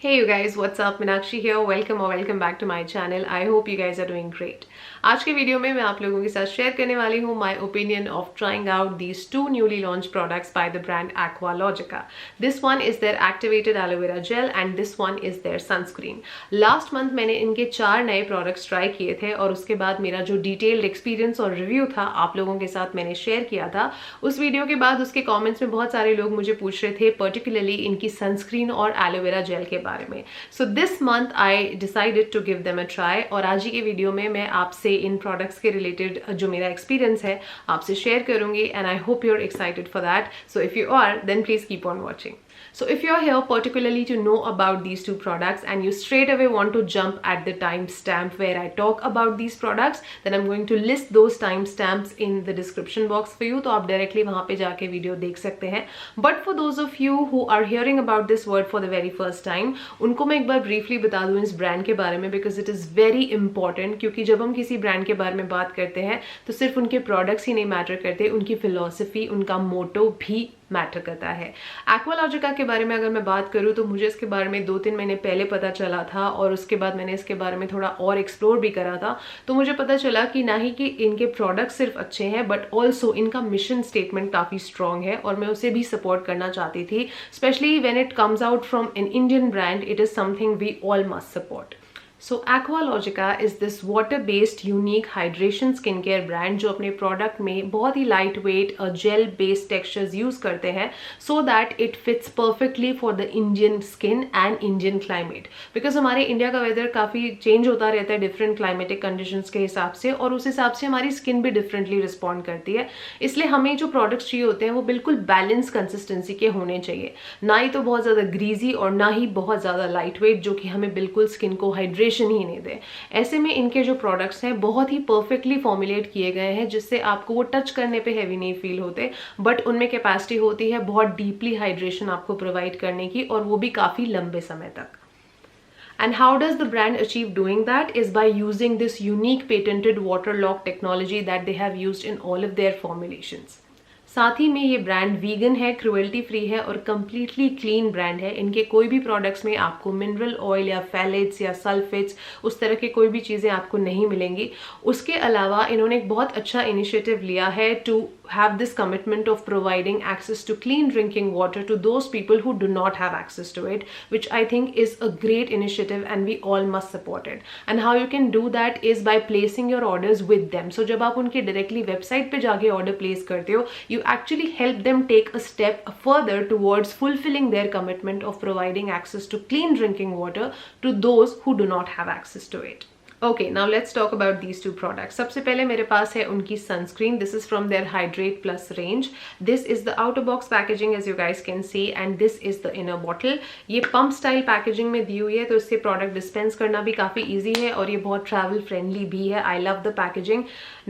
Hey you guys, what's up? Meenakshi here. Welcome or welcome back to my channel. I hope you guys are doing great. आज के video में मैं आप लोगों के साथ शेयर करने वाली हूँ my opinion of trying out these two newly launched products by the brand Aqualogica. This one is their activated aloe vera gel and this one is their sunscreen. Last month मैंने इनके 4 नए products try किए थे और उसके बाद मेरा जो detailed experience और review था आप लोगों के साथ मैंने share किया था. उस वीडियो के बाद उसके comments में बहुत सारे लोग मुझे पूछ रहे थे particularly इनकी sunscreen और aloe vera gel के बारे में. So this month I decided to give them a try और आज ही के वीडियो में मैं आपसे इन प्रोडक्ट्स के रिलेटेड जो मेरा एक्सपीरियंस है आपसे शेयर करूंगी and I hope you are excited for that. So if you are then please keep on watching. So if you're here particularly to know about these two products and you straight away want to jump at the timestamp where I talk about these products, then I'm going to list those timestamps in the description box for you. तो आप directly वहाँ पे जाके video देख सकते हैं. But for those of you who are hearing about this word for the very first time, उनको मैं एक बार briefly बता दूँ इस ब्रांड के बारे में because it is very important. क्योंकि जब हम किसी ब्रांड के बारे में बात करते हैं तो सिर्फ उनके प्रोडक्ट्स ही नहीं मैटर करते, उनकी फिलॉसफी, उनका मोटो भी मैटर करता है. एक्वालॉजिका के बारे में अगर मैं बात करूं तो मुझे इसके बारे में 2-3 महीने पहले पता चला था और उसके बाद मैंने इसके बारे में थोड़ा और एक्सप्लोर भी करा था. तो मुझे पता चला कि ना ही कि इनके प्रोडक्ट सिर्फ अच्छे हैं बट ऑल्सो इनका मिशन स्टेटमेंट काफ़ी स्ट्रॉन्ग है और मैं उसे भी सपोर्ट करना चाहती थी. Specially when it comes out from an Indian brand, it is something we all must support. So Aqualogica is this water-based unique hydration skincare brand जो अपने प्रोडक्ट में बहुत ही light weight gel based textures use करते हैं so that it fits perfectly for the Indian skin and Indian climate. Because हमारे India का weather काफ़ी चेंज होता रहता है डिफरेंट क्लाइमेटिक कंडीशंस के हिसाब से और उस हिसाब से हमारी स्किन भी डिफरेंटली रिस्पॉन्ड करती है. इसलिए हमें जो प्रोडक्ट्स चाहिए होते हैं वो बिल्कुल बैलेंस कंसिस्टेंसी के होने चाहिए, ना ही तो बहुत ज़्यादा ग्रीजी और ना ही बहुत ज़्यादा लाइट वेट जो कि हमें बिल्कुल स्किन को हाइड्रेशन ही नहीं दे. ऐसे में इनके जो प्रोडक्ट्स हैं बहुत ही परफेक्टली फॉर्मुलेट किए गए हैं जिससे आपको वो टच करने पे हैवी नहीं फील होते बट उनमें कैपेसिटी होती है बहुत डीपली हाइड्रेशन आपको प्रोवाइड करने की और वो भी काफ़ी लंबे समय तक. And how does the brand achieve doing that is by using this unique patented water lock technology that they have used in all of their formulations. साथ ही में ये ब्रांड वीगन है, क्रुएल्टी फ्री है और कम्प्लीटली क्लीन ब्रांड है. इनके कोई भी प्रोडक्ट्स में आपको मिनरल ऑयल या फैलेट्स या सल्फेट्स उस तरह के कोई भी चीज़ें आपको नहीं मिलेंगी. उसके अलावा इन्होंने एक बहुत अच्छा इनिशिएटिव लिया है to have this commitment of providing access to clean drinking water to those people who do not have access to it, which I think is a great initiative and we all must support it. And how you can do that is by placing your orders with them. So जब आप उनके directly website पे जाके order place करते हो, you actually help them take a step further towards fulfilling their commitment of providing access to clean drinking water to those who do not have access to it. Okay, now let's talk about these two products. सबसे पहले मेरे पास है उनकी sunscreen. This is from their Hydrate Plus range. This is the outer box packaging as you guys can see and this is the inner bottle. ये pump style packaging में दी हुई है तो इससे product dispense करना भी काफ़ी easy है और ये बहुत travel friendly भी है. I love the packaging.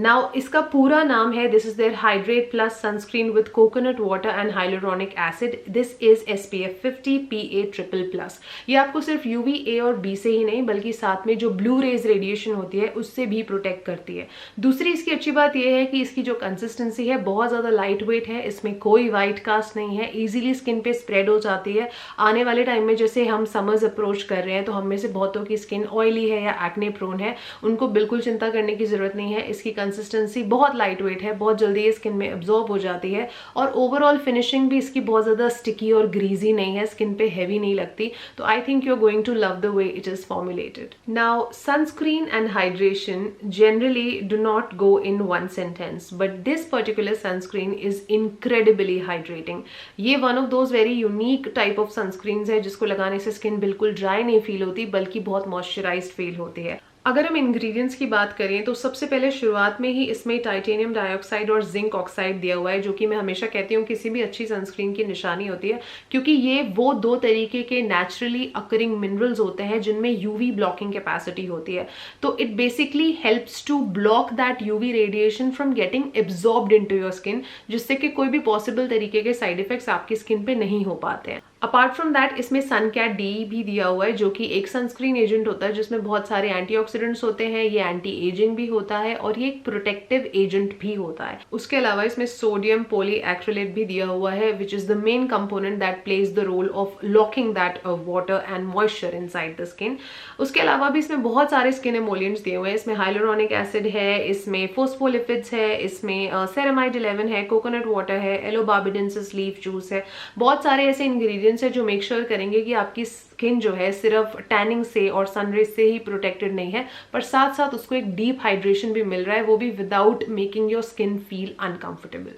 Now इसका पूरा नाम है This is their Hydrate Plus sunscreen with coconut water and hyaluronic acid. This is SPF 50 PA+++. ये आपको सिर्फ UVA और B से ही नहीं बल्कि साथ में जो ब्लू रेज रेडिएशन होती है उससे भी प्रोटेक्ट करती है. दूसरी इसकी अच्छी बात यह है कि इसकी जो कंसिस्टेंसी है बहुत ज़्यादा लाइट वेट है, इसमें कोई वाइट कास्ट नहीं है, इजीली स्किन पे स्प्रेड हो जाती है. आने वाले टाइम में जैसे हम समर्स अप्रोच कर रहे हैं तो हम में से बहुतों की स्किन ऑयली है या एक्ने प्रोन है, उनको बिल्कुल चिंता करने की ज़रूरत नहीं है. इसकी कंसिस्टेंसी बहुत लाइट वेट है, बहुत जल्दी ये स्किन में एब्जॉर्ब हो जाती है और ओवरऑल फिनिशिंग भी इसकी बहुत ज़्यादा स्टिकी और ग्रीजी नहीं है, स्किन पे हैवी नहीं लगती. तो I think you are going to love the way it is formulated. Now sunscreen and hydration generally do not go in one sentence, but this particular sunscreen is incredibly hydrating. ये one of those very unique type of sunscreens है जिसको लगाने से skin बिल्कुल dry नहीं feel होती बल्कि बहुत मॉइस्चराइज्ड फील होती है. अगर हम इंग्रेडिएंट्स की बात करें तो सबसे पहले शुरुआत में ही इसमें टाइटेनियम डाइऑक्साइड और जिंक ऑक्साइड दिया हुआ है जो कि मैं हमेशा कहती हूँ किसी भी अच्छी सनस्क्रीन की निशानी होती है क्योंकि ये वो 2 तरीके के नेचुरली अकरिंग मिनरल्स होते हैं जिनमें यूवी ब्लॉकिंग कैपेसिटी होती है. तो it basically helps to block that UV radiation from getting absorbed into your skin जिससे कि कोई भी पॉसिबल तरीके के साइड इफेक्ट्स आपकी स्किन पे नहीं हो पाते हैं. अपार्ट फ्रॉम दैट इसमें सनकैट डी भी दिया हुआ है, जो कि एक सनस्क्रीन एजेंट होता है जिसमें बहुत सारे एंटीऑक्सीडेंट्स होते हैं। ये एंटी एजिंग भी होता है और ये एक प्रोटेक्टिव एजेंट भी होता है। उसके अलावा इसमें सोडियम पॉलीएक्रिलेट भी दिया हुआ है, which is the main component that plays the role of locking that water and moisture inside the skin. उसके अलावा भी इसमें बहुत सारे स्किन एमोलिएंट्स दिए हुए हैं। इसमें हाइलुरोनिक एसिड है, इसमें फोस्फोलिपिड्स है, इसमें सेरामाइड 11 है, कोकोनट वाटर है, एलोबार्बिडेंसिस लीफ जूस है। बहुत सारे ऐसे इंग्रेडिएंट्स है जो मेक श्योर करेंगे कि आपकी स्किन जो है सिर्फ टैनिंग से और सनरेज से ही प्रोटेक्टेड नहीं है, पर साथ साथ उसको एक डीप हाइड्रेशन भी मिल रहा है, वो भी without making your skin feel uncomfortable.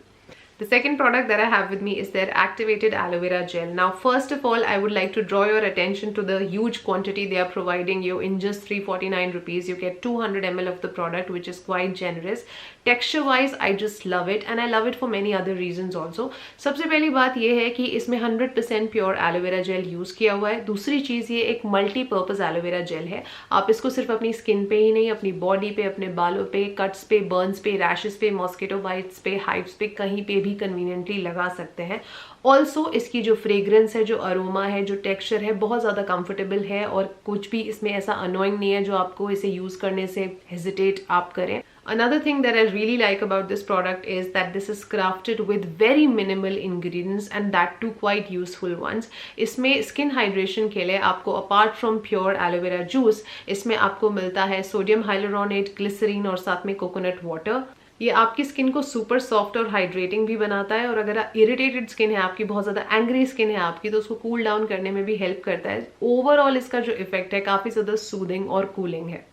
The second product that I have with me is their activated aloe vera gel. Now, first of all, I would like to draw your attention to the huge quantity they are providing you in just 349 rupees. You get 200 ml of the product, which is quite generous. Texture wise, I just love it, and I love it for many other reasons also. सबसे पहली बात ये है कि इसमें 100% pure aloe vera gel use किया हुआ है। दूसरी चीज, ये एक मल्टीपर्पज एलोवेरा जेल है। आप इसको सिर्फ अपनी स्किन पे ही नहीं, अपनी बॉडी पे, अपने बालों पे, कट्स पे, बर्न्स पे, रैशेस पे, मॉस्किटो बाइट्स पे, हाइव्स पे, कहीं पे भी कन्वीनियंटली लगा सकते हैं। ऑल्सो इसकी जो फ्रेग्रेंस है, जो अरोमा है, जो टेक्सचर है, बहुत ज़्यादा कंफर्टेबल है और कुछ भी इसमें ऐसा अनोइंग नहीं है जो आपको इसे यूज़ करने से हेजिटेट आप करें। Another thing that I really like about this product is that this is crafted with very minimal ingredients and that too quite useful ones. इसमें स्किन हाइड्रेशन के लिए आपको apart from pure aloe vera juice, इसमें आपको मिलता है sodium hyaluronate, glycerine और साथ में कोकोनट वाटर। ये आपकी स्किन को सुपर सॉफ्ट और हाइड्रेटिंग भी बनाता है, और अगर इरिटेटेड स्किन है आपकी, बहुत ज़्यादा एंग्री स्किन है आपकी, तो उसको कूल डाउन करने में भी हेल्प करता है। ओवरऑल इसका जो इफेक्ट है काफ़ी ज़्यादा सूदिंग और कूलिंग है।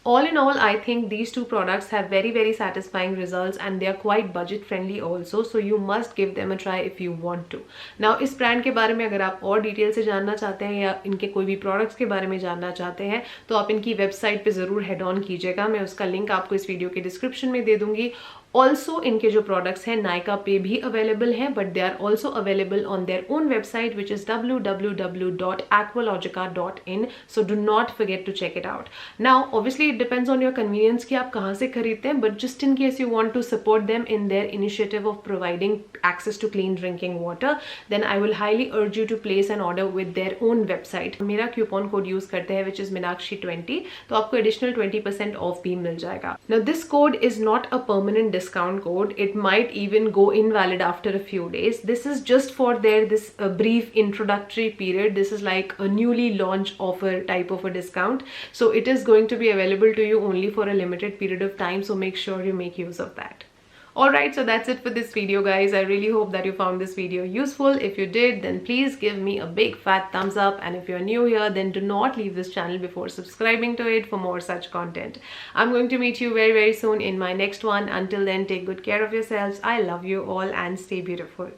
All in all, I think these two products have very satisfying results and they are quite budget friendly also, so you must give them a try if you want to. Now इस brand के बारे में अगर आप और detail से जानना चाहते हैं या इनके कोई भी प्रोडक्ट्स के बारे में जानना चाहते हैं, तो आप इनकी वेबसाइट पे ज़रूर हेड ऑन कीजिएगा। मैं उसका लिंक आपको इस वीडियो के डिस्क्रिप्शन में दे दूंगी। ऑल्सो इनके जो प्रोडक्ट्स हैं नायका पे भी अवेलेबल हैं, but they are also available on their own website which is www.aqualogica.in, so do not forget to check it out. Now obviously it depends on your convenience कि आप कहाँ से खरीदते हैं, but just in case you want to support them in their initiative of providing access to clean drinking water, then I will highly urge you to place an order with their own website. मेरा coupon code use करते हैं which is Meenakshi 20, तो आपको additional 20% of भी मिल जाएगा। Now this code is not a permanent discount code. It might even go invalid after a few days. This is just for this brief introductory period. This is like a newly launched offer type of a discount, so it is going to be available to you only for a limited period of time, so make sure you make use of that. Alright, so that's it for this video guys. I really hope that you found this video useful. If you did, then please give me a big fat thumbs up, and if you're new here, then do not leave this channel before subscribing to it for more such content. I'm going to meet you very soon in my next one. Until then, take good care of yourselves. I love you all and stay beautiful.